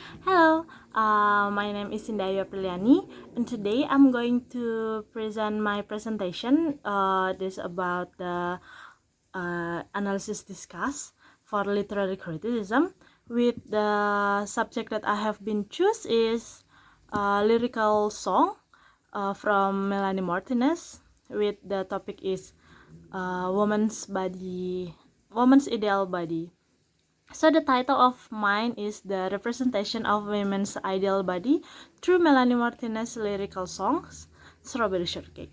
Hello, my name is Sindi Apriliani, and today I'm going to present my presentation. This about the analysis discuss for literary criticism. With the subject that I have been choose is lyrical song from Melanie Martinez. With the topic is woman's body, woman's ideal body. So the title of mine is The Representation of Women's Ideal Body through Melanie Martinez lyrical songs, Strawberry Shortcake.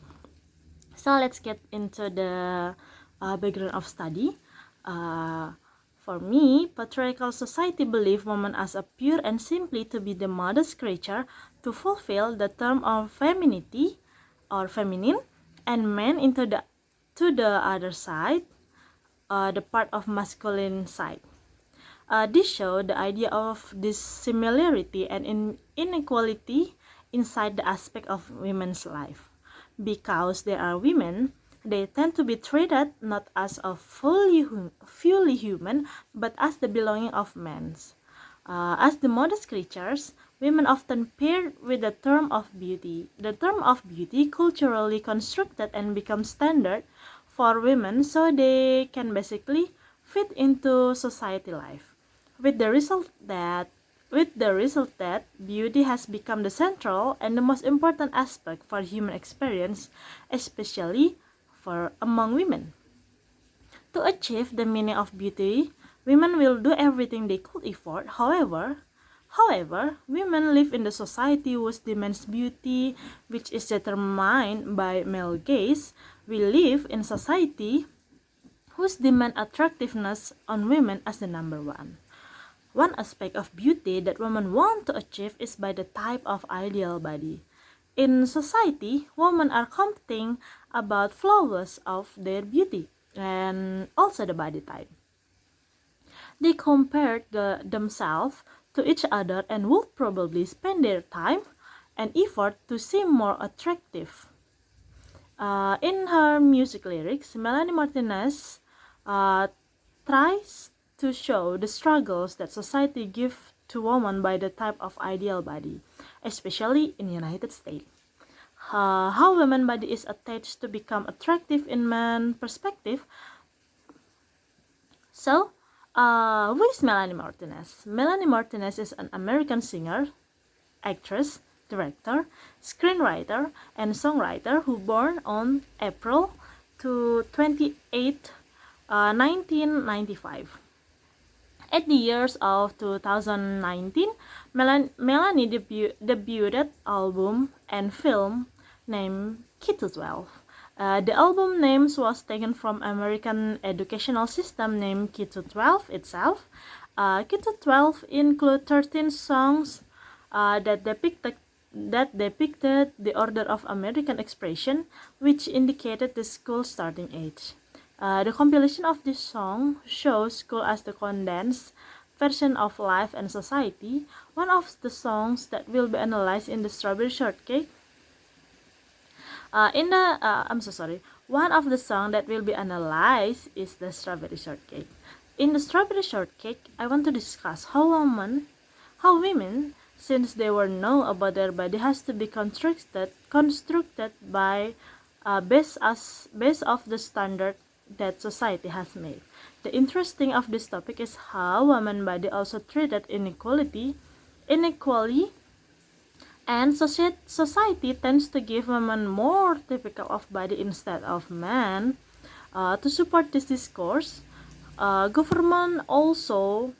So let's get into the background of study. Uh, for me, patriarchal society believe woman as a pure and simply to be the modest creature to fulfill the term of femininity or feminine, and men into the to the other side, the part of masculine side. This show the idea of this similarity and inequality inside the aspect of women's life. Because they are women, they tend to be treated not as a fully human, but as the belonging of men. As the modest creatures, women often paired with the term of beauty. The term of beauty culturally constructed and becomes standard for women so they can basically fit into society life. With the result that beauty has become the central and the most important aspect for human experience, especially for among women. To achieve the meaning of beauty, women will do everything they could afford. However, women live in the society whose demands beauty, which is determined by male gaze. We live in society whose demand attractiveness on women as the number one. One aspect of beauty that women want to achieve is by the type of ideal body. In society, women are competing about flawless of their beauty and also the body type. They compare themselves to each other and would probably spend their time and effort to seem more attractive. In her music lyrics, Melanie Martinez uh, tries to show the struggles that society gives to women by the type of ideal body, especially in the United States. How women body is attached to become attractive in man perspective. So, who is Melanie Martinez? Melanie Martinez is an American singer, actress, director, screenwriter, and songwriter who born on April 28, 1995. At the years of 2019, Melanie debuted album and film named K-12. The album names was taken from American educational system named K-12 itself. K-12 include 13 songs that depicted the order of American expression, which indicated the school starting age. The compilation of this song shows school as the condensed version of life and society. One of the songs that will be analyzed in the Strawberry Shortcake. I'm so sorry. One of the songs that will be analyzed is the Strawberry Shortcake. In the Strawberry Shortcake, I want to discuss how women, since they were known about their body, has to be constructed by based of the standard that society has made. The interesting of this topic is how women body also treated inequally, and society tends to give women more typical of body instead of men. To support this discourse, government also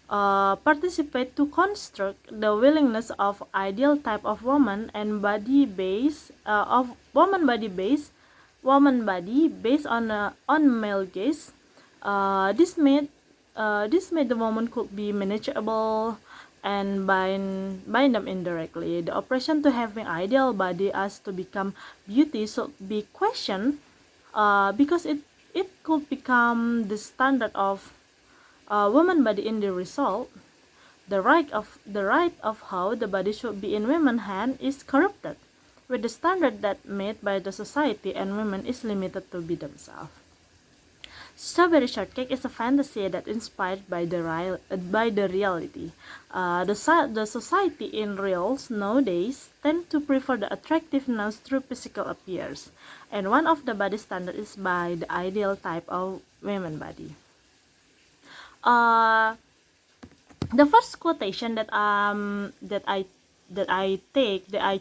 participate to construct the willingness of ideal type of woman and body base of woman body based on male gaze. This made the woman could be manageable and bind them indirectly. The oppression to having ideal body as to become beauty should be questioned because it could become the standard of woman body in the result. The right of how the body should be in women's hand is corrupted, with the standard that made by the society and women is limited to be themselves. Strawberry Shortcake is a fantasy that inspired by the reality. The society in reals nowadays tend to prefer the attractiveness through physical appearance, and one of the body standard is by the ideal type of women body. Uh, the first quotation that I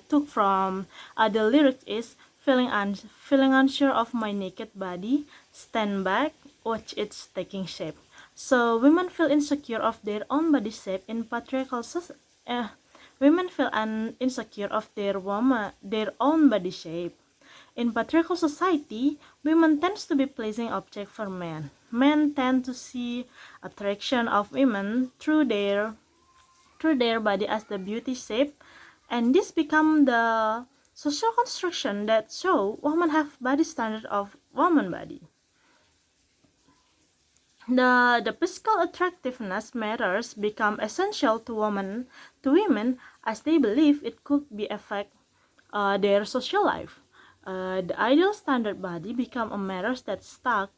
took from the lyrics is feeling unsure of my naked body, stand back, watch it's taking shape. So women feel insecure of their own body shape in women feel insecure of their own body shape. In patriarchal society, women tends to be pleasing object for men. Men tend to see attraction of women through their body as the beauty shape, and this become the social construction that show women have body standard of woman body. The physical attractiveness matters become essential to women as they believe it could be affect their social life. The ideal standard body become a matter that stuck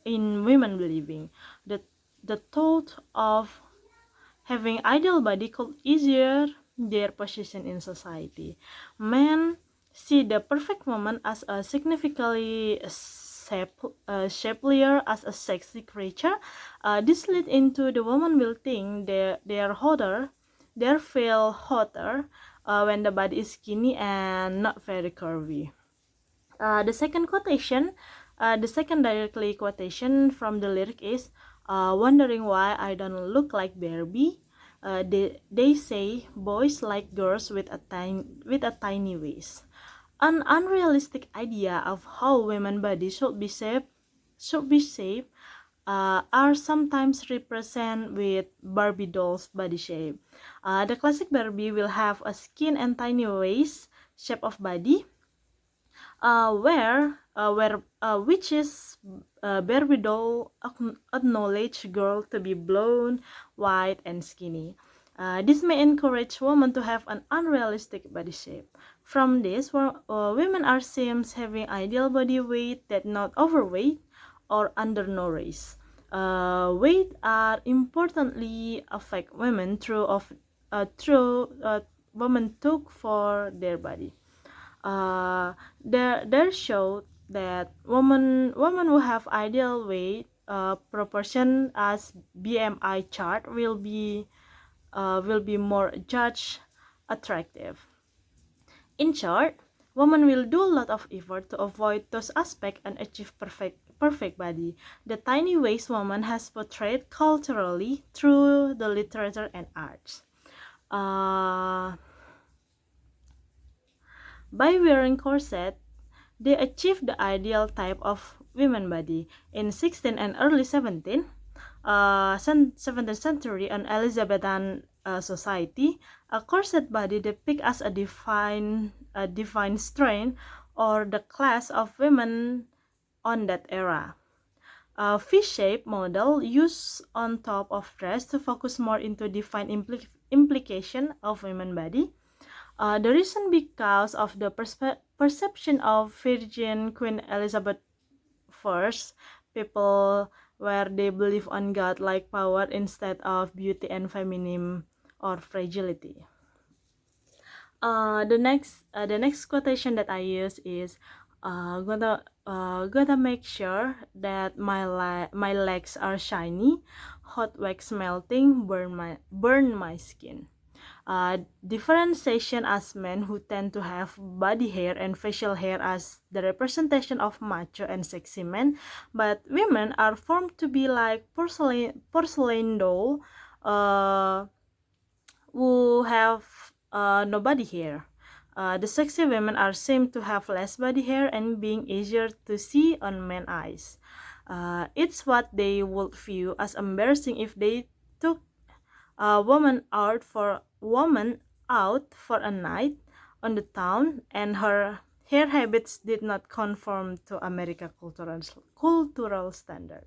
in women believing. The the thought of having ideal body could easier their position in society. Men see the perfect woman as a significantly shapelier as a sexy creature. This lead into the woman will think they are hotter, they feel hotter when the body is skinny and not very curvy. The second directly quotation from the lyric is wondering why I don't look like Barbie. They say boys like girls with a tiny waist. An unrealistic idea of how women body should be shaped are sometimes represented with Barbie doll's body shape. The classic Barbie will have a skin and tiny waist shape of body, where which is Barbie doll acknowledge girl to be blonde, white, and skinny. This may encourage women to have an unrealistic body shape. From this, women are seen having ideal body weight that not overweight or undernourished. Weight are importantly affect women through women took for their body. There showed that women who have ideal weight proportion as BMI chart will be more judged attractive. In short, women will do a lot of effort to avoid those aspects and achieve perfect body. The tiny waist woman has portrayed culturally through the literature and arts. Uh, by wearing corset, they achieved the ideal type of women body. In 16th and early 17th century on Elizabethan society, a corset body depicted as a defined strain or the class of women on that era. A fish-shaped model used on top of dress to focus more into define implication of women body. The reason because of the perception of Virgin Queen Elizabeth I, people where they believe on God like power instead of beauty and feminine or fragility. The next quotation that I use is gotta make sure that my legs are shiny, hot wax melting, burn my skin. Differentiation as men who tend to have body hair and facial hair as the representation of macho and sexy men, but women are formed to be like porcelain doll who have no body hair. The sexy women are seen to have less body hair and being easier to see on men's eyes. It's what they would view as embarrassing if they took a woman out for a night on the town and her hair habits did not conform to American cultural standard.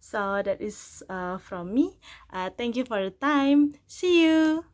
So that is from me. Thank you for the time. See you.